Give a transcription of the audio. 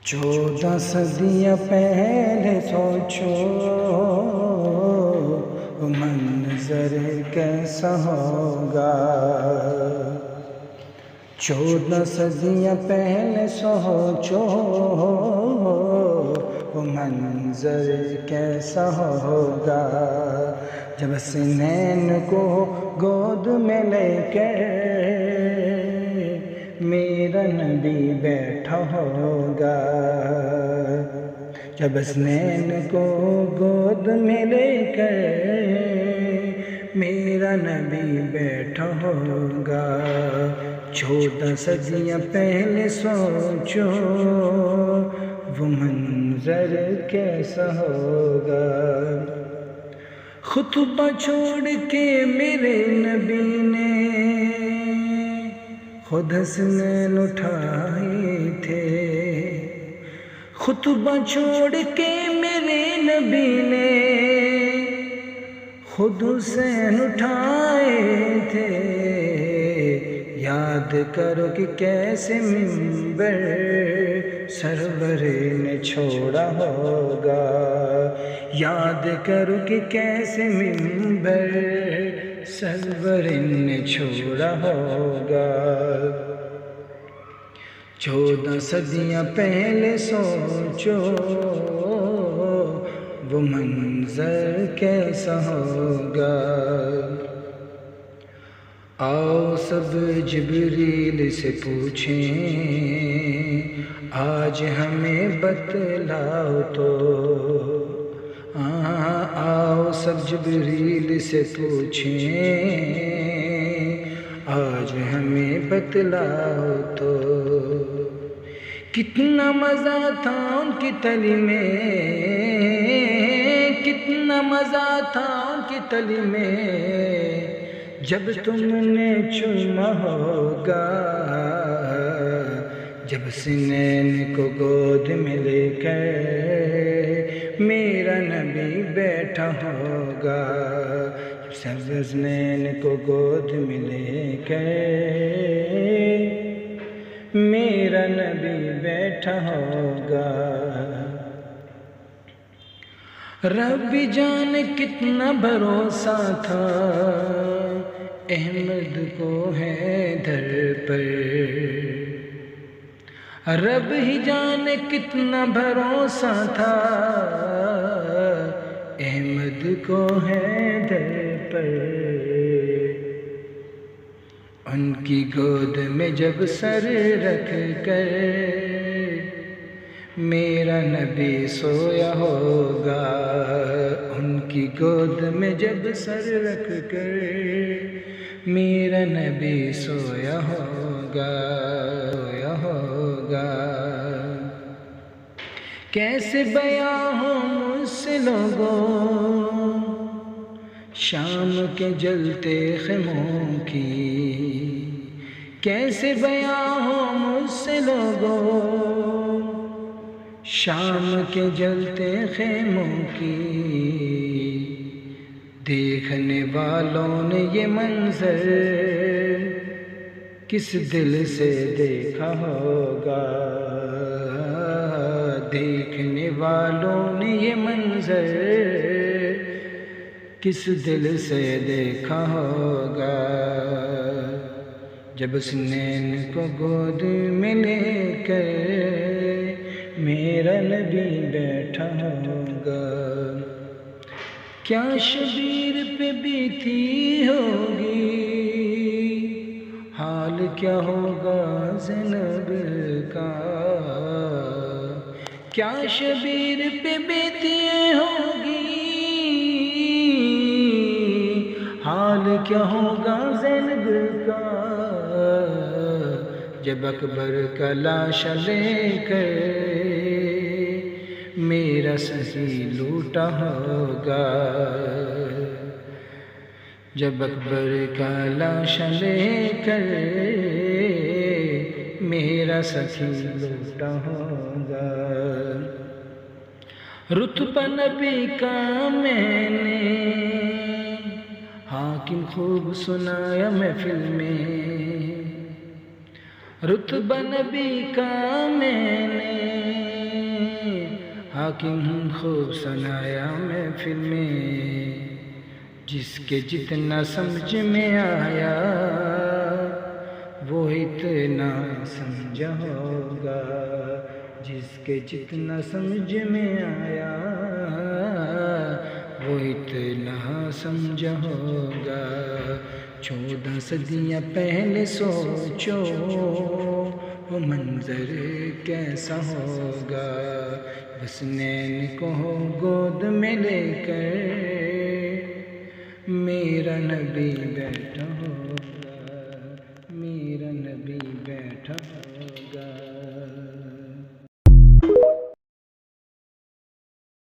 14 صدیاں پہلے سوچو منظر کیسا ہوگا۔ 14 صدیاں پہلے سوچو منظر کیسا ہوگا، جب حسنین کو گود میں لے کر میرا نبی بیٹھا ہوگا، جب حسنین کو گود میں لے کر میرا نبی بیٹھا ہوگا۔ 14 صدیاں پہلے سوچو وہ منظر کیسا ہوگا۔ خطبہ چھوڑ کے میرے نبی نے خود حسنین اٹھائے تھے، خطبہ چھوڑ کے میرے نبی نے خود حسین اٹھائے تھے۔ یاد کرو کہ کیسے منبر سرور نے چھوڑا ہوگا، یاد کرو کہ کیسے منبر سرور نے چھوڑا ہوگا۔ 14 صدیاں پہلے سوچو وہ منظر کیسا ہوگا۔ آؤ سب جبریل سے پوچھیں آج ہمیں بتلاؤ تو، آؤ سب جبریل سے پوچھیں آج ہمیں بتلاؤ تو، کتنا مزہ تھا ان کی تلی میں، کتنا مزہ تھا ان کی تلی میں جب تم نے چوما ہوگا، جب حسنین کو گود میں لے کر میرا نبی بیٹھا ہوگا، جب حسنین کو گود میں لے کر میرا نبی بیٹھا ہوگا۔ رب جانے کتنا بھروسہ تھا احمد کو حیدر پر، رب ہی جانے کتنا بھروسہ تھا احمد کو حیدر پر، ان کی گود میں جب سر رکھ کر میرا نبی سویا ہوگا، ان کی گود میں جب سر رکھ کر میرا نبی سویا ہوگا، سویا ہوگا۔ کیسے بیان ہو مجھ سے لوگوں شام کے جلتے خیموں کی، کیسے بیان ہو مجھ سے لوگوں شام کے جلتے خیموں کی، دیکھنے والوں نے یہ منظر کس دل سے دیکھا ہوگا، دیکھنے والوں نے یہ منظر کس دل سے دیکھا ہوگا، جب حسنین کو گود میں لے کر میرا نبی بیٹھا ہوگا۔ کیا شبیر پہ بیتی ہوگی، حال کیا ہوگا زینب کا، کیا شبیر پہ بیتی ہوگی، حال کیا ہوگا زینب کا، جب اکبر کا لاش لے کر میرا سخی لوٹا ہوگا، جب اکبر کا لاش لے کر میرا سخی لوٹا ہوگا۔ رتبہ نبی کا میں نے حاکم خوب سنایا محفل میں، رتبہ نبی کا میں نے حاکم خوب سنایا محفل میں، جس کے جتنا سمجھ میں آیا وہ اتنا سمجھا ہوگا، جس کے جتنا سمجھ میں آیا وہ اتنا سمجھا ہوگا۔ 14 صدیاں پہلے سوچو وہ منظر کیسا ہوگا، حسنین کو گود میں لے کر میرا نبی بیٹھا